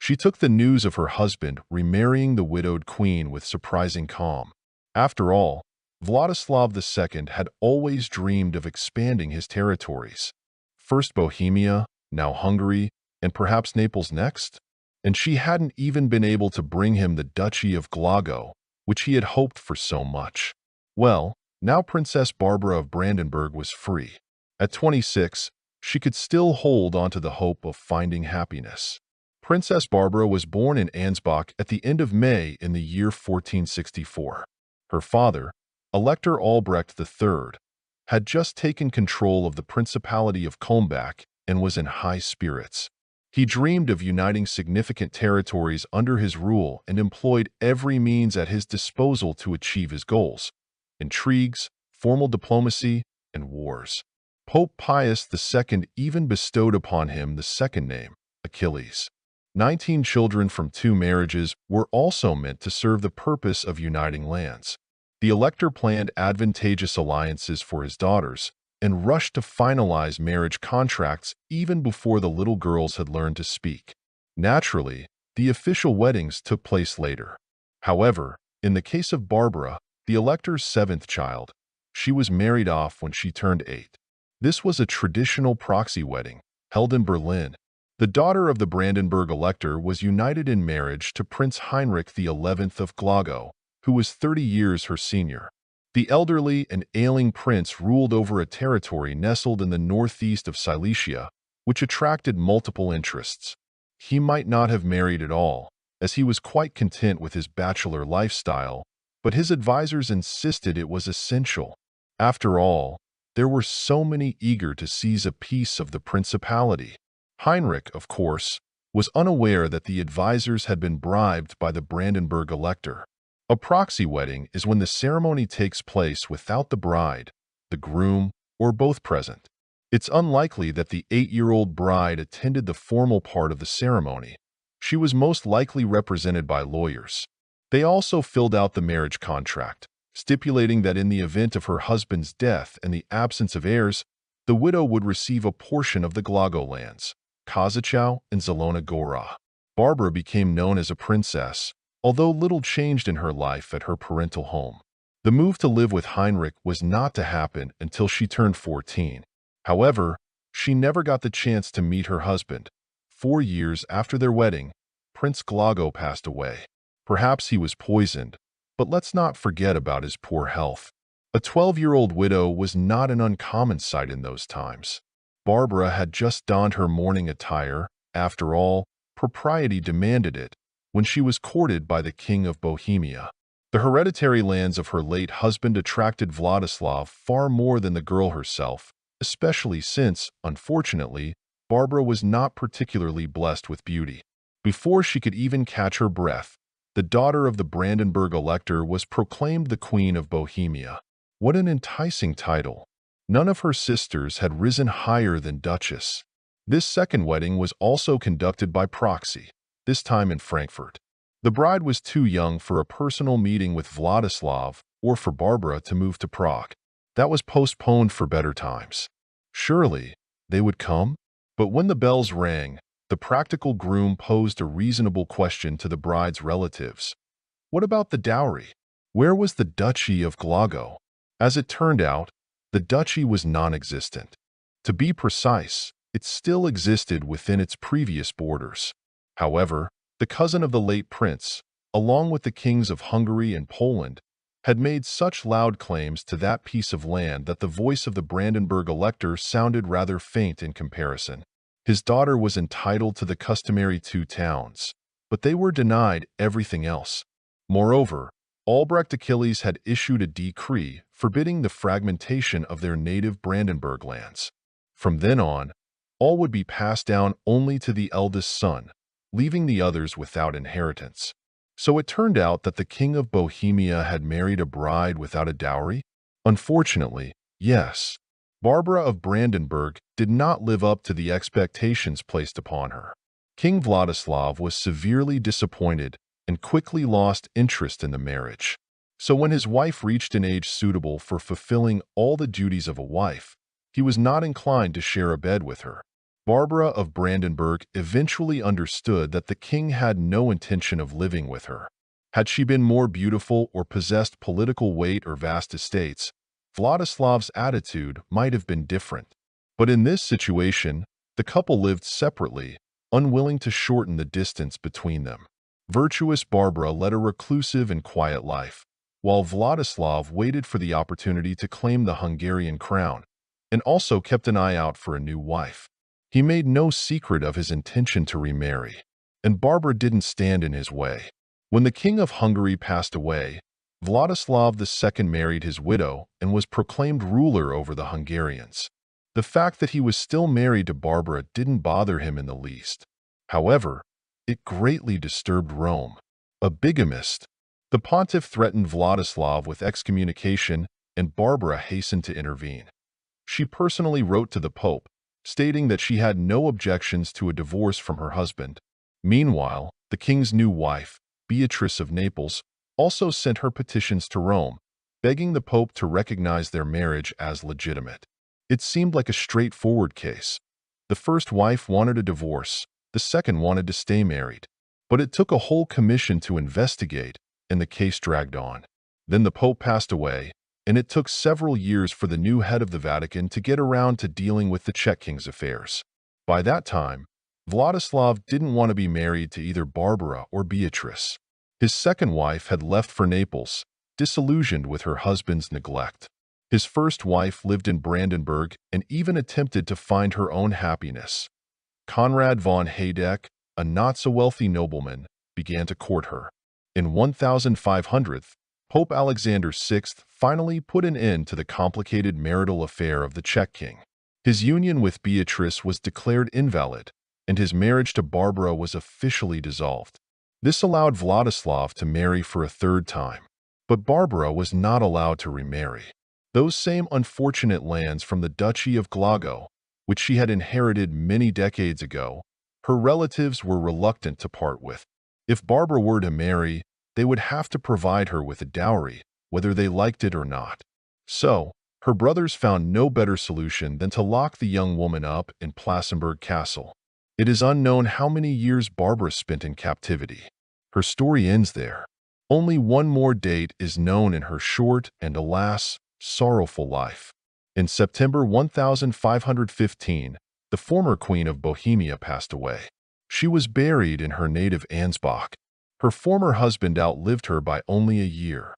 She took the news of her husband remarrying the widowed queen with surprising calm. After all, Vladislav II had always dreamed of expanding his territories. First Bohemia, now Hungary, and perhaps Naples next? And she hadn't even been able to bring him the Duchy of Glago, which he had hoped for so much. Well, now Princess Barbara of Brandenburg was free. At 26, she could still hold onto the hope of finding happiness. Princess Barbara was born in Ansbach at the end of May in the year 1464. Her father, Elector Albrecht III, had just taken control of the Principality of Kulmbach and was in high spirits. He dreamed of uniting significant territories under his rule and employed every means at his disposal to achieve his goals: intrigues, formal diplomacy, and wars. Pope Pius II even bestowed upon him the second name, Achilles. 19 children from 2 marriages were also meant to serve the purpose of uniting lands. The elector planned advantageous alliances for his daughters and rushed to finalize marriage contracts even before the little girls had learned to speak. Naturally, the official weddings took place later. However, in the case of Barbara, the elector's 7th child, she was married off when she turned 8. This was a traditional proxy wedding, held in Berlin. The daughter of the Brandenburg elector was united in marriage to Prince Heinrich XI of Glago, who was 30 years her senior. The elderly and ailing prince ruled over a territory nestled in the northeast of Silesia, which attracted multiple interests. He might not have married at all, as he was quite content with his bachelor lifestyle, but his advisors insisted it was essential. After all, there were so many eager to seize a piece of the principality. Heinrich, of course, was unaware that the advisors had been bribed by the Brandenburg elector. A proxy wedding is when the ceremony takes place without the bride, the groom, or both present. It's unlikely that the 8-year-old bride attended the formal part of the ceremony. She was most likely represented by lawyers. They also filled out the marriage contract, stipulating that in the event of her husband's death and the absence of heirs, the widow would receive a portion of the Glago lands, Kozachow and Zelona Gora. Barbara became known as a princess, although little changed in her life at her parental home. The move to live with Heinrich was not to happen until she turned 14. However, she never got the chance to meet her husband. 4 years after their wedding, Prince Glago passed away. Perhaps he was poisoned, but let's not forget about his poor health. A 12-year-old widow was not an uncommon sight in those times. Barbara had just donned her mourning attire. After all, propriety demanded it, when she was courted by the King of Bohemia. The hereditary lands of her late husband attracted Vladislav far more than the girl herself, especially since, unfortunately, Barbara was not particularly blessed with beauty. Before she could even catch her breath, the daughter of the Brandenburg elector was proclaimed the Queen of Bohemia. What an enticing title! None of her sisters had risen higher than Duchess. This second wedding was also conducted by proxy, this time in Frankfurt. The bride was too young for a personal meeting with Vladislav or for Barbara to move to Prague. That was postponed for better times. Surely, they would come? But when the bells rang, the practical groom posed a reasonable question to the bride's relatives. What about the dowry? Where was the Duchy of Glago? As it turned out, the duchy was non-existent. To be precise, it still existed within its previous borders. However, the cousin of the late prince, along with the kings of Hungary and Poland, had made such loud claims to that piece of land that the voice of the Brandenburg elector sounded rather faint in comparison. His daughter was entitled to the customary 2 towns, but they were denied everything else. Moreover, Albrecht Achilles had issued a decree forbidding the fragmentation of their native Brandenburg lands. From then on, all would be passed down only to the eldest son, leaving the others without inheritance. So it turned out that the King of Bohemia had married a bride without a dowry? Unfortunately, yes. Barbara of Brandenburg did not live up to the expectations placed upon her. King Vladislav was severely disappointed and quickly lost interest in the marriage. So when his wife reached an age suitable for fulfilling all the duties of a wife, he was not inclined to share a bed with her. Barbara of Brandenburg eventually understood that the king had no intention of living with her. Had she been more beautiful or possessed political weight or vast estates, Vladislav's attitude might have been different. But in this situation, the couple lived separately, unwilling to shorten the distance between them. Virtuous Barbara led a reclusive and quiet life, while Vladislav waited for the opportunity to claim the Hungarian crown, and also kept an eye out for a new wife. He made no secret of his intention to remarry, and Barbara didn't stand in his way. When the King of Hungary passed away, Vladislav II married his widow and was proclaimed ruler over the Hungarians. The fact that he was still married to Barbara didn't bother him in the least. However, it greatly disturbed Rome. A bigamist, the pontiff threatened Vladislav with excommunication, and Barbara hastened to intervene. She personally wrote to the Pope, stating that she had no objections to a divorce from her husband. Meanwhile, the king's new wife, Beatrice of Naples, also sent her petitions to Rome, begging the Pope to recognize their marriage as legitimate. It seemed like a straightforward case. The first wife wanted a divorce, the second wanted to stay married. But it took a whole commission to investigate, and the case dragged on. Then the Pope passed away, and it took several years for the new head of the Vatican to get around to dealing with the Czech king's affairs. By that time, Vladislav didn't want to be married to either Barbara or Beatrice. His second wife had left for Naples, disillusioned with her husband's neglect. His first wife lived in Brandenburg and even attempted to find her own happiness. Conrad von Haydeck, a not-so-wealthy nobleman, began to court her. In 1500, Pope Alexander VI finally put an end to the complicated marital affair of the Czech king. His union with Beatrice was declared invalid, and his marriage to Barbara was officially dissolved. This allowed Vladislav to marry for a third time. But Barbara was not allowed to remarry. Those same unfortunate lands from the Duchy of Glago, which she had inherited many decades ago, her relatives were reluctant to part with. If Barbara were to marry, they would have to provide her with a dowry, whether they liked it or not. So, her brothers found no better solution than to lock the young woman up in Plassenburg Castle. It is unknown how many years Barbara spent in captivity. Her story ends there. Only one more date is known in her short and, alas, sorrowful life. In September 1515, the former Queen of Bohemia passed away. She was buried in her native Ansbach. Her former husband outlived her by only a year.